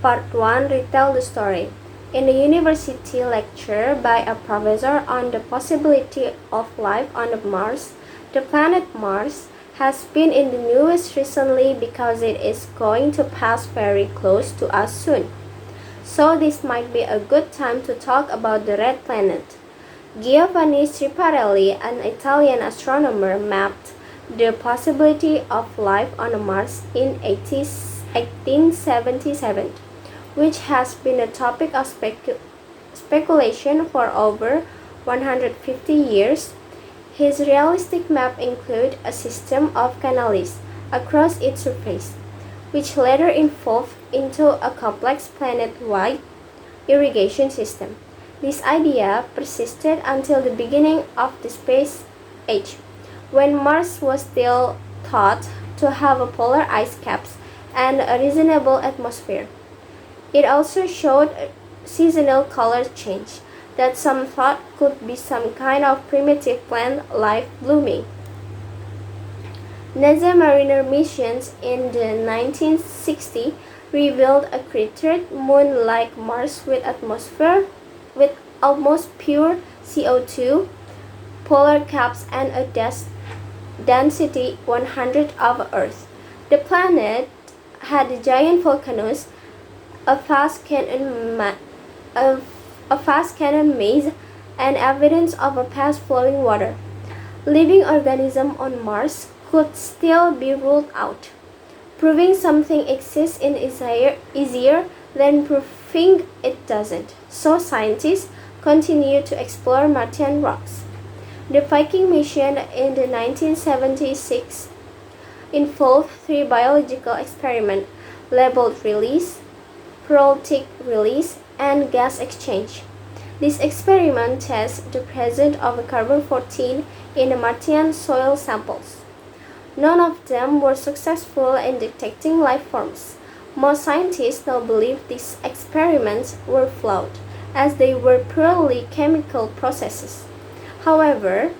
Part 1 Retell the Story. In a university lecture by a professor on the possibility of life on Mars, the planet Mars has been in the news recently because it is going to pass very close to us soon. So this might be a good time to talk about the red planet. Giovanni Schiaparelli, an Italian astronomer, mapped the possibility of life on Mars in 1877, which has been a topic of speculation for over 150 years. His realistic map included a system of canals across its surface, which later evolved into a complex planet-wide irrigation system. This idea persisted until the beginning of the space age, when Mars was still thought to have a polar ice caps and a reasonable atmosphere. It also showed seasonal color change that some thought could be some kind of primitive plant life blooming. NASA Mariner missions in the 1960s revealed a cratered moon like Mars with atmosphere with almost pure CO2, polar caps, and a density 100 of Earth. The planet had giant volcanoes, a fast cannon maze, and evidence of a past flowing water. Living organisms on Mars could still be ruled out. Proving something exists is easier than proving it doesn't, so scientists continue to explore Martian rocks. The Viking mission in the 1976 involved 3 biological experiments labeled release, protein release, and gas exchange. This experiment tests the presence of carbon-14 in the Martian soil samples. None of them were successful in detecting life forms. Most scientists now believe these experiments were flawed, as they were purely chemical processes. However,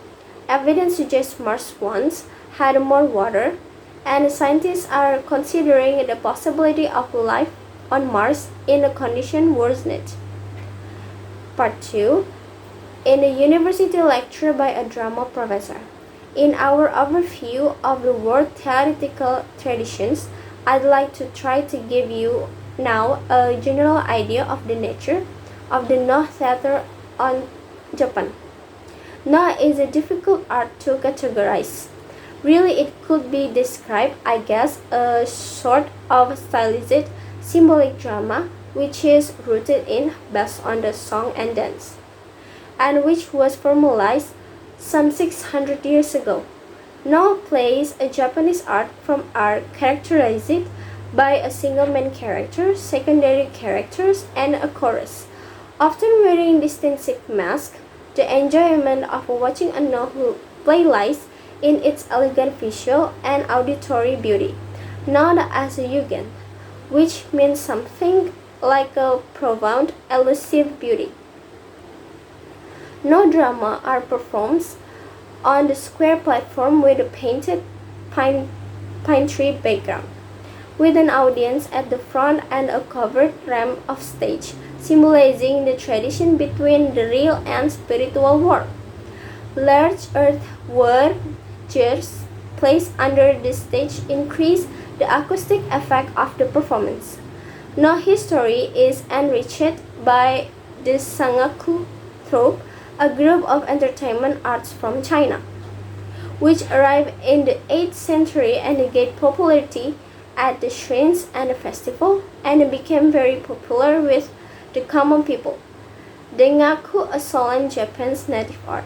evidence suggests Mars once had more water, and scientists are considering the possibility of life on Mars in a condition worsened. Part 2. In a university lecture by a drama professor. In our overview of the world theoretical traditions, I'd like to try to give you now a general idea of the nature of the Noh theater on Japan. Noh is a difficult art to categorize. Really, it could be described, I guess, a sort of stylized symbolic drama which is rooted in, based on the song and dance, and which was formalized some 600 years ago. Noh plays a Japanese art form are characterized by a single main character, secondary characters, and a chorus, often wearing distinctive masks. The enjoyment of watching a Noh play lies in its elegant visual and auditory beauty, known as a yugen, which means something like a profound, elusive beauty. Noh drama are performed on the square platform with a painted pine tree background, with an audience at the front and a covered ramp of stage, symbolizing the transition between the real and spiritual world. Large earthwork chairs placed under the stage increase the acoustic effect of the performance. Noh history is enriched by the Sangaku troupe, a group of entertainment arts from China, which arrived in the 8th century and gained popularity at the shrines and the festival, and became very popular with the common people. Dengaku, a solemn Japanese native art,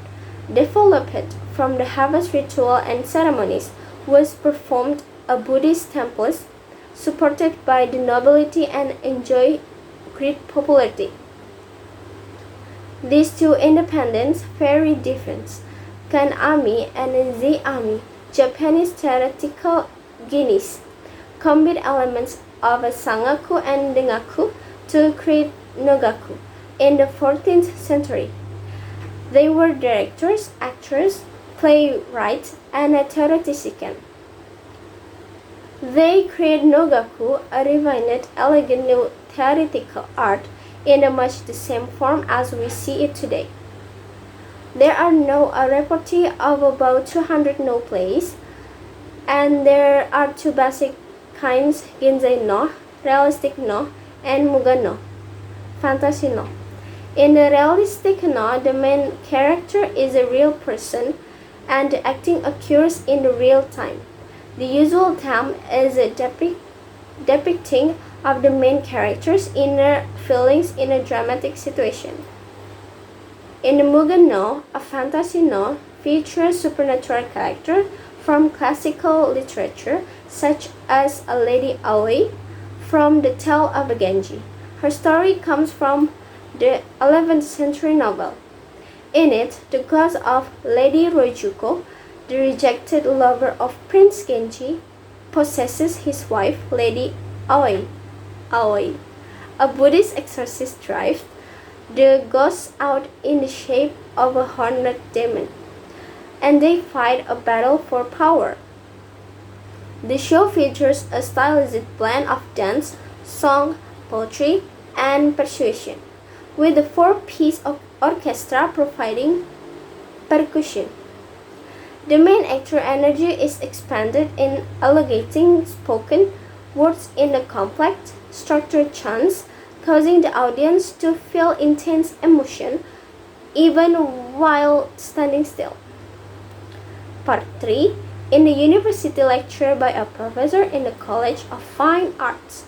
developed from the harvest ritual and ceremonies, was performed at Buddhist temples, supported by the nobility and enjoyed great popularity. These two independents very different. Kan-ami and Zi-ami, Japanese theatrical genres, combine elements of Sangaku and Dengaku to create Nogaku in the 14th century. They were directors, actors, playwrights, and theoreticians. They create Nogaku, a refined, elegant new theoretical art in much the same form as we see it today. There are now a repertoire of about 200 no plays, and there are two basic kinds, Ginzai no, realistic no, and Muga no, fantasy no. In the realistic no, the main character is a real person and the acting occurs in real time. The usual theme is a depicting of the main character's inner feelings in a dramatic situation. In the Mugen no, a fantasy no features supernatural characters from classical literature such as a Lady Aoi from the Tale of Genji. Her story comes from the 11th century novel. In it, the ghost of Lady Roijuko, the rejected lover of Prince Genji, possesses his wife, Lady Aoi. A Buddhist exorcist drives the ghost out in the shape of a horned demon, and they fight a battle for power. The show features a stylised blend of dance, song, poetry, and persuasion, with the four-piece orchestra providing percussion. The main actor energy is expanded in elongating spoken words in a complex, structured chants, causing the audience to feel intense emotion even while standing still. Part 3. In a university lecture by a professor in the College of Fine Arts,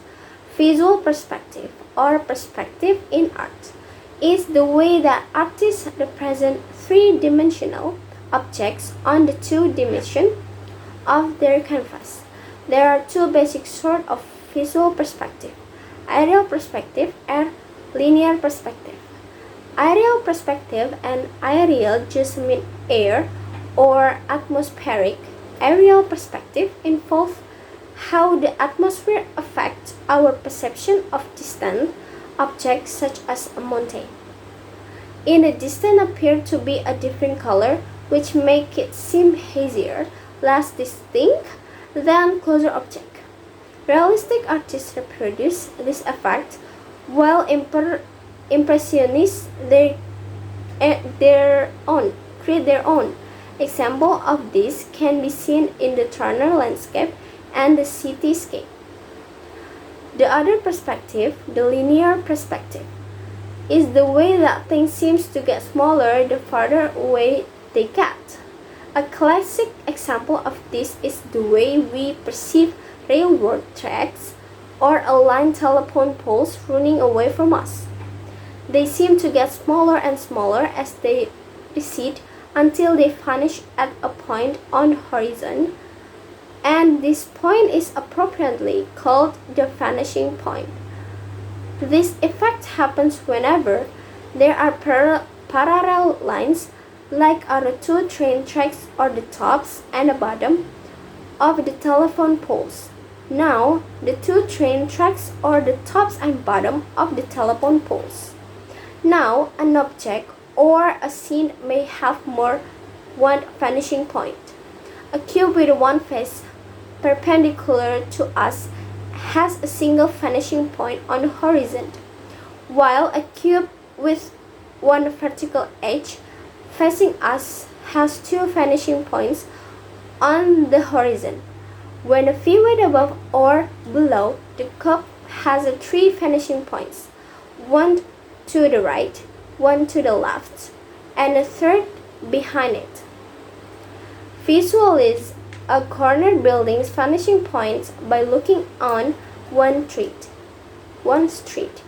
visual perspective, or perspective in art, is the way that artists represent three-dimensional objects on the two dimensions of their canvas. There are two basic sorts of visual perspective: aerial perspective and linear perspective. Aerial perspective and aerial just mean air or atmospheric. Aerial perspective involves how the atmosphere affects our perception of distant objects such as a mountain. In the distance appear to be a different color, which make it seem hazier, less distinct than closer objects. Realistic artists reproduce this effect, while impressionists create their own. Example of this can be seen in the Turner landscape and the cityscape. The other perspective, the linear perspective, is the way that things seems to get smaller the farther away they get. A classic example of this is the way we perceive railroad tracks or aligned telephone poles running away from us. They seem to get smaller and smaller as they recede until they vanish at a point on the horizon, and this point is appropriately called the vanishing point. This effect happens whenever there are parallel lines, like are the two train tracks or the tops and the bottom of the telephone poles. Now, the two train tracks or the tops and bottom of the telephone poles. Now, an object or a scene may have more one vanishing point. A cube with one face perpendicular to us has a single vanishing point on the horizon, while a cube with one vertical edge facing us has two vanishing points on the horizon. When a viewed above or below, the cube has three vanishing points, one to the right, one to the left, and a third behind it. Visualize a corner building's vanishing points by looking on one street,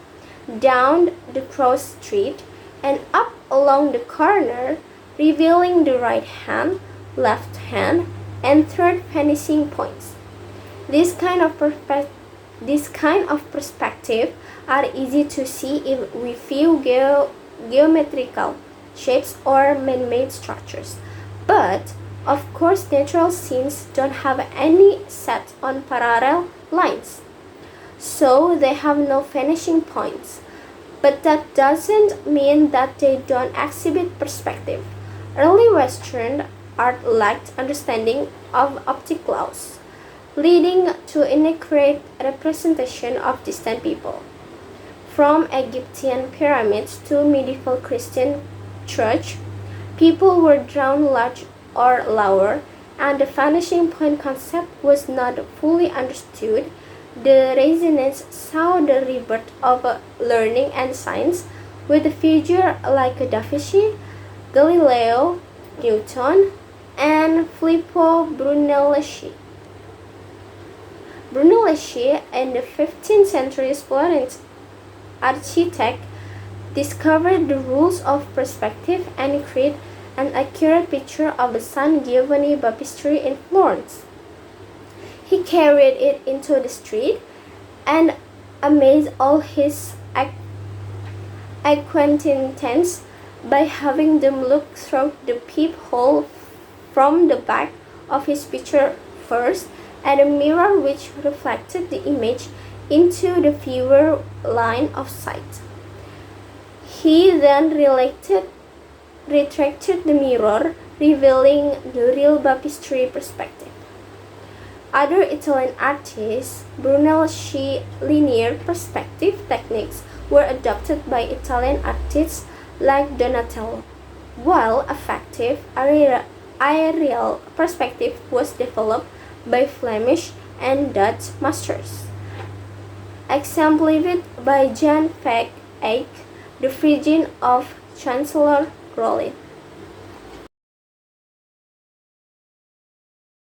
down the cross street, and up along the corner, revealing the right hand, left hand, and third vanishing points. This kind of perspective are easy to see if we view geometrical shapes or man-made structures. But, of course, natural scenes don't have any set on parallel lines, so they have no vanishing points. But that doesn't mean that they don't exhibit perspective. Early Western art lacked understanding of optic laws. leading to inaccurate representation of distant people. From Egyptian pyramids to medieval Christian church, people were drawn large or lower, and the vanishing point concept was not fully understood. The Renaissance saw the rebirth of learning and science with a figure like Da Vinci, Galileo, Newton, and Filippo Brunelleschi. Brunelleschi, in the 15th century Florence architect, discovered the rules of perspective and created an accurate picture of the San Giovanni Baptistery in Florence. He carried it into the street and amazed all his acquaintances by having them look through the peephole from the back of his picture first, and a mirror which reflected the image into the viewer line of sight. He then retracted the mirror, revealing the real baptistery perspective. Other Italian artists, Brunelleschi's linear perspective techniques were adopted by Italian artists like Donatello, while effective aerial perspective was developed by Flemish and Dutch masters, exemplified by Jan van Eyck, the Phrygian of Chancellor Rollin.